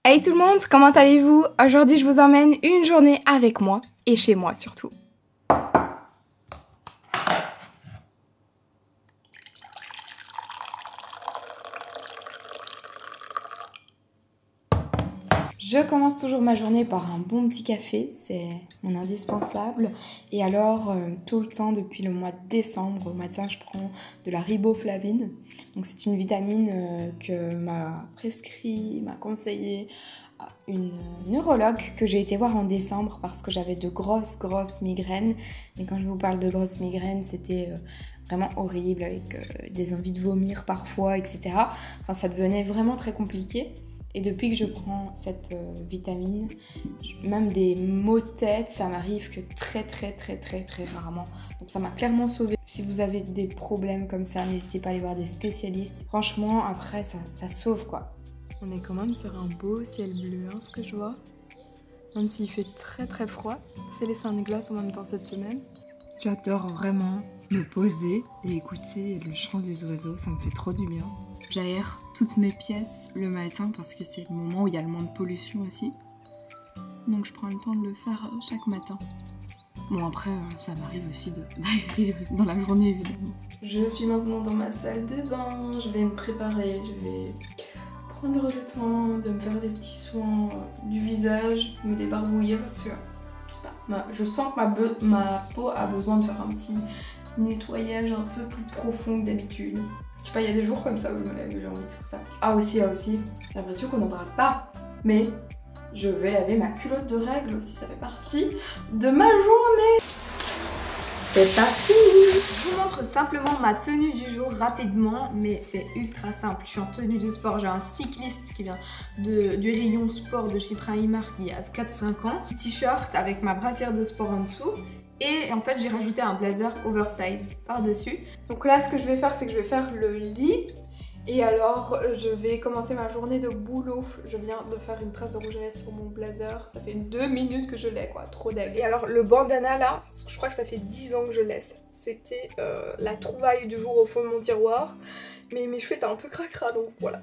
Hey tout le monde, comment allez-vous? Aujourd'hui je vous emmène une journée avec moi, et chez moi surtout. Je commence toujours ma journée par un bon petit café, c'est mon indispensable. Et alors, tout le temps, depuis le mois de décembre, au matin, je prends de la riboflavine. Donc c'est une vitamine que m'a conseillé une neurologue que j'ai été voir en décembre parce que j'avais de grosses migraines. Et quand je vous parle de grosses migraines, c'était vraiment horrible avec des envies de vomir parfois, etc. Enfin, ça devenait vraiment très compliqué. Et depuis que je prends cette vitamine, même des maux de tête, ça m'arrive que très rarement. Donc ça m'a clairement sauvée. Si vous avez des problèmes comme ça, n'hésitez pas à aller voir des spécialistes. Franchement, après, ça sauve quoi. On est quand même sur un beau ciel bleu, hein, ce que je vois. Même s'il fait très froid. C'est les seins de glace en même temps cette semaine. J'adore vraiment me poser et écouter le chant des oiseaux, ça me fait trop du bien. J'aère toutes mes pièces le matin parce que c'est le moment où il y a le moins de pollution aussi. Donc je prends le temps de le faire chaque matin. Bon après, ça m'arrive aussi d'aérer dans la journée évidemment. Je suis maintenant dans ma salle de bain, je vais me préparer, je vais prendre le temps de me faire des petits soins du visage, me débarbouiller parce que je sens que ma peau a besoin de faire un petit nettoyage un peu plus profond que d'habitude. Je sais pas, il y a des jours comme ça où je me lève et j'ai envie de faire ça. Ah aussi, j'ai l'impression qu'on n'en parle pas. Mais je vais laver ma culotte de règles aussi, ça fait partie de ma journée. C'est parti! Je vous montre simplement ma tenue du jour rapidement, mais c'est ultra simple. Je suis en tenue de sport, j'ai un cycliste qui vient du rayon sport de chez Primark il y a 4-5 ans. T-shirt avec ma brassière de sport en dessous. Et en fait, j'ai rajouté un blazer oversize par-dessus. Donc là, ce que je vais faire, c'est que je vais faire le lit. Et alors, je vais commencer ma journée de boulot. Je viens de faire une trace de rouge à lèvres sur mon blazer. Ça fait 2 minutes que je l'ai, quoi. Trop deg. Et alors, le bandana, là, je crois que ça fait 10 ans que je l'ai. C'était la trouvaille du jour au fond de mon tiroir. Mais mes cheveux étaient un peu cracra, donc voilà.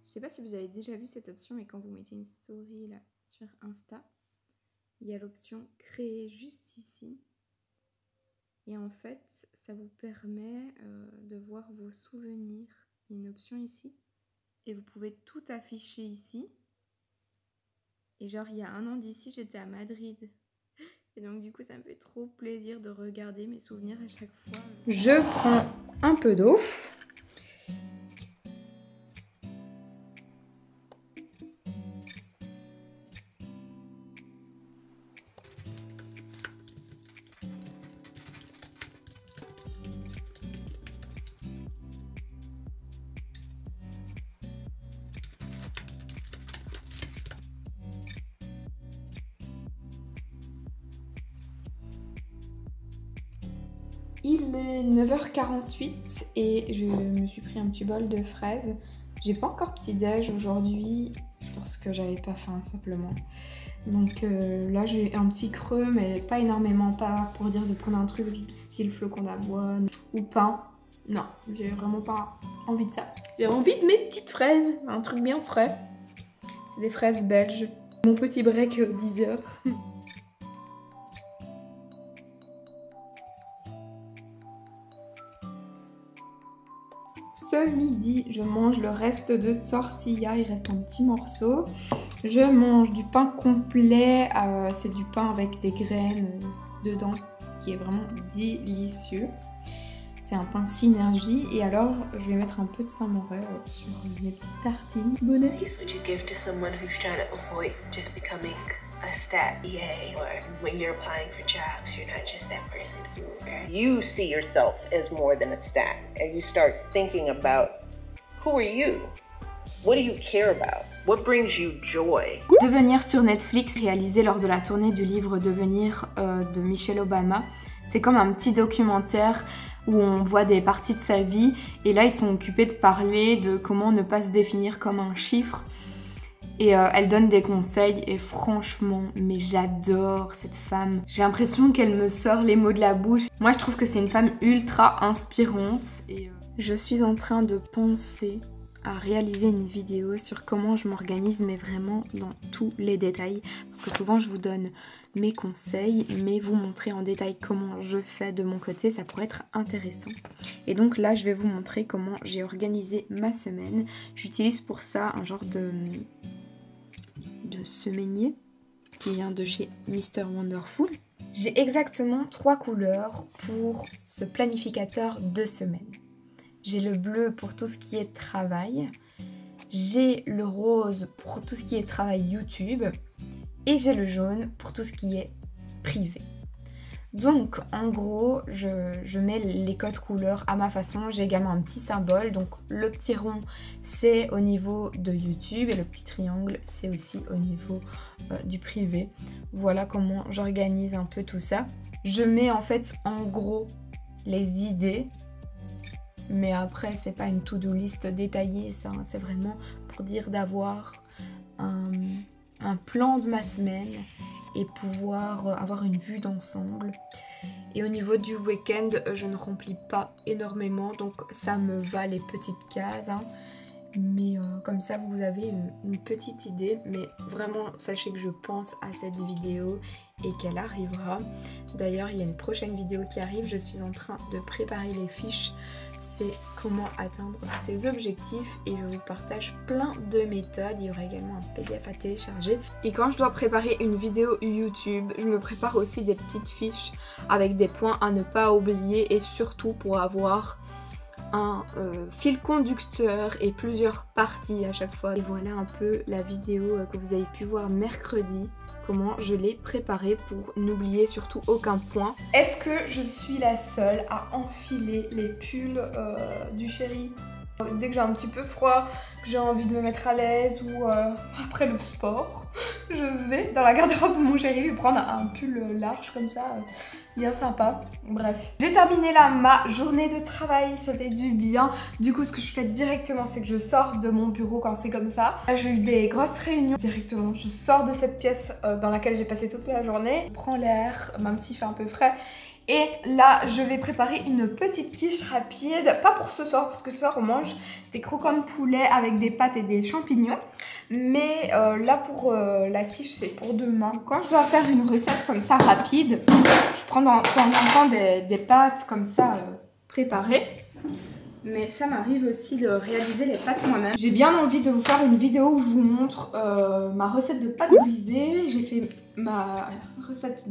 Je sais pas si vous avez déjà vu cette option, mais quand vous mettez une story là sur Insta, il y a l'option créer juste ici. Et en fait, ça vous permet de voir vos souvenirs. Il y a une option ici. Et vous pouvez tout afficher ici. Et genre, il y a 1 an d'ici, j'étais à Madrid. Et donc du coup, ça me fait trop plaisir de regarder mes souvenirs à chaque fois. Je prends un peu d'eau. Il est 9h48 et je me suis pris un petit bol de fraises. J'ai pas encore petit-déj aujourd'hui parce que j'avais pas faim simplement. Donc là j'ai un petit creux mais pas énormément, pas pour dire de prendre un truc du style flocon d'avoine ou pain. Non, j'ai vraiment pas envie de ça. J'ai envie de mes petites fraises, un truc bien frais. C'est des fraises belges. Mon petit break 10h. Ce midi, je mange le reste de tortilla, il reste un petit morceau. Je mange du pain complet, c'est du pain avec des graines dedans, qui est vraiment délicieux. C'est un pain synergie et alors je vais mettre un peu de Saint-Morel sur mes petites tartines. Bonne appétit. Would you give to someone who's trying to avoid just becoming a stat EA, or when you're applying for jobs, you're not just that person who you see yourself as more than a stat, and you start thinking about who are you? What do you care about? What brings you joy? Devenir sur Netflix, réalisé lors de la tournée du livre Devenir de Michelle Obama. C'est comme un petit documentaire où on voit des parties de sa vie et là ils sont occupés de parler de comment ne pas se définir comme un chiffre. Et elle donne des conseils et franchement, mais j'adore cette femme. J'ai l'impression qu'elle me sort les mots de la bouche. Moi, je trouve que c'est une femme ultra inspirante. Et je suis en train de penser à réaliser une vidéo sur comment je m'organise, mais vraiment dans tous les détails. Parce que souvent, je vous donne mes conseils, mais vous montrer en détail comment je fais de mon côté, ça pourrait être intéressant. Et donc là, je vais vous montrer comment j'ai organisé ma semaine. J'utilise pour ça un genre de semainier qui vient de chez Mr. Wonderful. J'ai exactement 3 couleurs pour ce planificateur de semaine. J'ai le bleu pour tout ce qui est travail, j'ai le rose pour tout ce qui est travail YouTube et j'ai le jaune pour tout ce qui est privé. Donc en gros, je mets les codes couleurs à ma façon. J'ai également un petit symbole, donc le petit rond c'est au niveau de YouTube et le petit triangle c'est aussi au niveau du privé. Voilà comment j'organise un peu tout ça. Je mets en fait en gros les idées, mais après c'est pas une to-do list détaillée, ça c'est vraiment pour dire d'avoir un plan de ma semaine et pouvoir avoir une vue d'ensemble. Et au niveau du week-end, je ne remplis pas énormément, donc ça me va les petites cases, hein. Mais comme ça vous avez une petite idée. Mais vraiment sachez que je pense à cette vidéo et qu'elle arrivera. D'ailleurs il y a une prochaine vidéo qui arrive, je suis en train de préparer les fiches. C'est comment atteindre ses objectifs et je vous partage plein de méthodes. Il y aura également un PDF à télécharger. Et quand je dois préparer une vidéo YouTube, je me prépare aussi des petites fiches avec des points à ne pas oublier et surtout pour avoir un fil conducteur et plusieurs parties à chaque fois. Et voilà un peu la vidéo que vous avez pu voir mercredi, comment je l'ai préparée pour n'oublier surtout aucun point. Est-ce que je suis la seule à enfiler les pulls du chéri dès que j'ai un petit peu froid, que j'ai envie de me mettre à l'aise ou après le sport, je vais dans la garde-robe de mon chéri lui prendre un pull large comme ça, bien sympa. Bref, j'ai terminé là ma journée de travail, ça fait du bien. Du coup, ce que je fais directement, c'est que je sors de mon bureau quand c'est comme ça. Là, j'ai eu des grosses réunions. Directement, je sors de cette pièce dans laquelle j'ai passé toute la journée, je prends l'air, même s'il fait un peu frais. Et là, je vais préparer une petite quiche rapide, pas pour ce soir, parce que ce soir on mange des croquants de poulet avec des pâtes et des champignons. Mais là pour la quiche, c'est pour demain. Quand je dois faire une recette comme ça rapide, je prends de temps en temps des pâtes comme ça préparées. Mais ça m'arrive aussi de réaliser les pâtes moi-même. J'ai bien envie de vous faire une vidéo où je vous montre ma recette de pâtes brisées. J'ai fait ma recette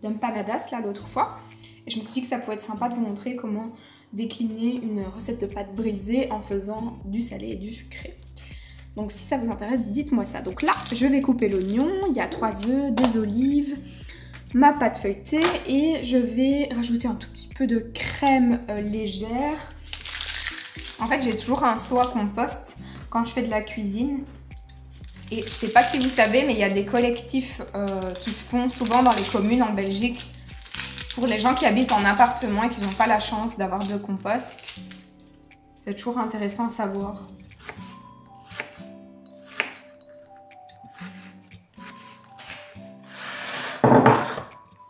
d'empanadas là l'autre fois. Et je me suis dit que ça pouvait être sympa de vous montrer comment décliner une recette de pâtes brisées en faisant du salé et du sucré. Donc si ça vous intéresse, dites-moi ça. Donc là, je vais couper l'oignon. Il y a 3 œufs, des olives, ma pâte feuilletée. Et je vais rajouter un tout petit peu de crème légère. En fait, j'ai toujours un seau à compost quand je fais de la cuisine. Et je sais pas si vous savez, mais il y a des collectifs qui se font souvent dans les communes en Belgique pour les gens qui habitent en appartement et qui n'ont pas la chance d'avoir de compost. C'est toujours intéressant à savoir.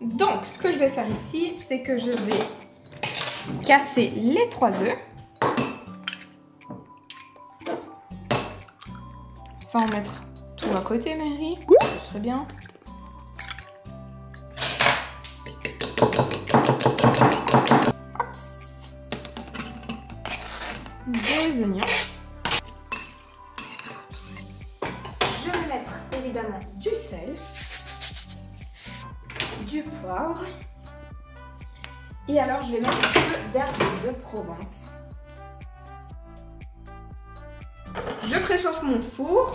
Donc, ce que je vais faire ici, c'est que je vais casser les 3 œufs. Sans mettre tout à côté, Mary, ce serait bien. Hops. Des oignons. Je vais mettre évidemment du sel, du poivre. Et alors, je vais mettre un peu d'herbe de Provence. Je préchauffe mon four.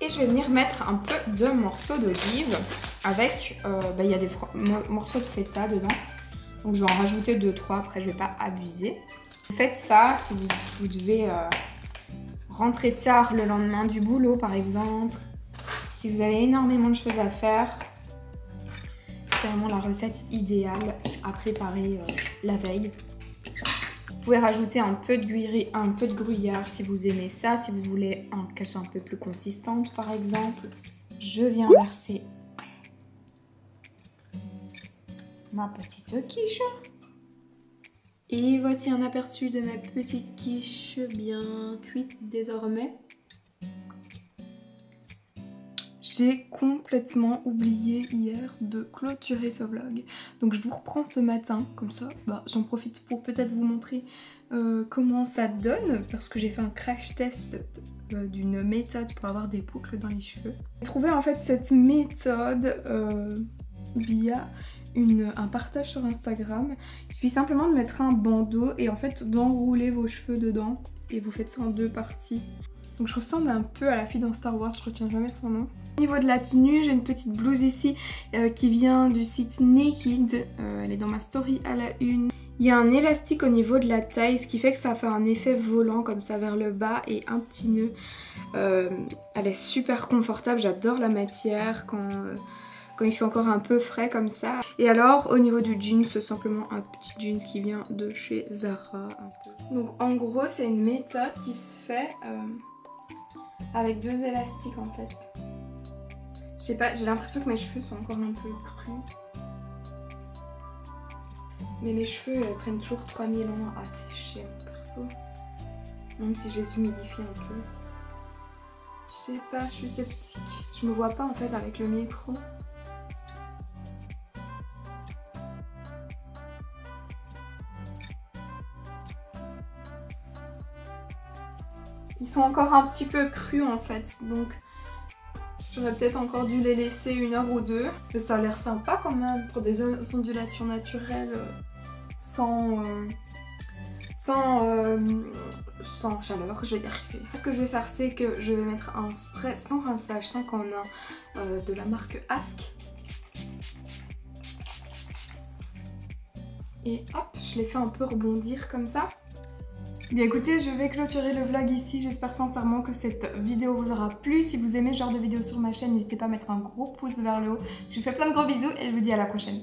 Et je vais venir mettre un peu de morceaux d'olive avec, il y a des morceaux de feta dedans. Donc je vais en rajouter 2-3, après je vais pas abuser. Faites ça si vous devez rentrer tard le lendemain du boulot par exemple. Si vous avez énormément de choses à faire. C'est vraiment la recette idéale à préparer la veille. pouvez rajouter un peu de gruyère si vous aimez ça, si vous voulez qu'elle soit un peu plus consistante par exemple. Je viens verser ma petite quiche. Et voici un aperçu de ma petite quiche bien cuite désormais. J'ai complètement oublié hier de clôturer ce vlog. Donc je vous reprends ce matin, comme ça, j'en profite pour peut-être vous montrer comment ça donne. Parce que j'ai fait un crash test d'une méthode pour avoir des boucles dans les cheveux. J'ai trouvé en fait cette méthode via un partage sur Instagram. Il suffit simplement de mettre un bandeau et en fait d'enrouler vos cheveux dedans. Et vous faites ça en 2 parties. Donc je ressemble un peu à la fille dans Star Wars, je retiens jamais son nom. Au niveau de la tenue, j'ai une petite blouse ici qui vient du site Naked. Elle est dans ma story à la une. Il y a un élastique au niveau de la taille, ce qui fait que ça fait un effet volant comme ça vers le bas et un petit nœud. Elle est super confortable, j'adore la matière quand il fait encore un peu frais comme ça. Et alors au niveau du jean, c'est simplement un petit jean qui vient de chez Zara. Donc en gros c'est une méthode qui se fait avec 2 élastiques en fait. Je sais pas, j'ai l'impression que mes cheveux sont encore un peu crus. Mais mes cheveux prennent toujours 3000 ans à sécher perso. Même si je les humidifie un peu. Je sais pas, je suis sceptique. Je me vois pas en fait avec le micro. Ils sont encore un petit peu crus en fait, donc j'aurais peut-être encore dû les laisser 1 heure ou 2. Mais ça a l'air sympa quand même pour des ondulations naturelles sans chaleur, je vais y arriver. Ce que je vais faire, c'est que je vais mettre un spray sans rinçage 5 en 1 de la marque Ask. Et hop, je les fais un peu rebondir comme ça. Bien écoutez, je vais clôturer le vlog ici, j'espère sincèrement que cette vidéo vous aura plu. Si vous aimez ce genre de vidéo sur ma chaîne, n'hésitez pas à mettre un gros pouce vers le haut. Je vous fais plein de gros bisous et je vous dis à la prochaine.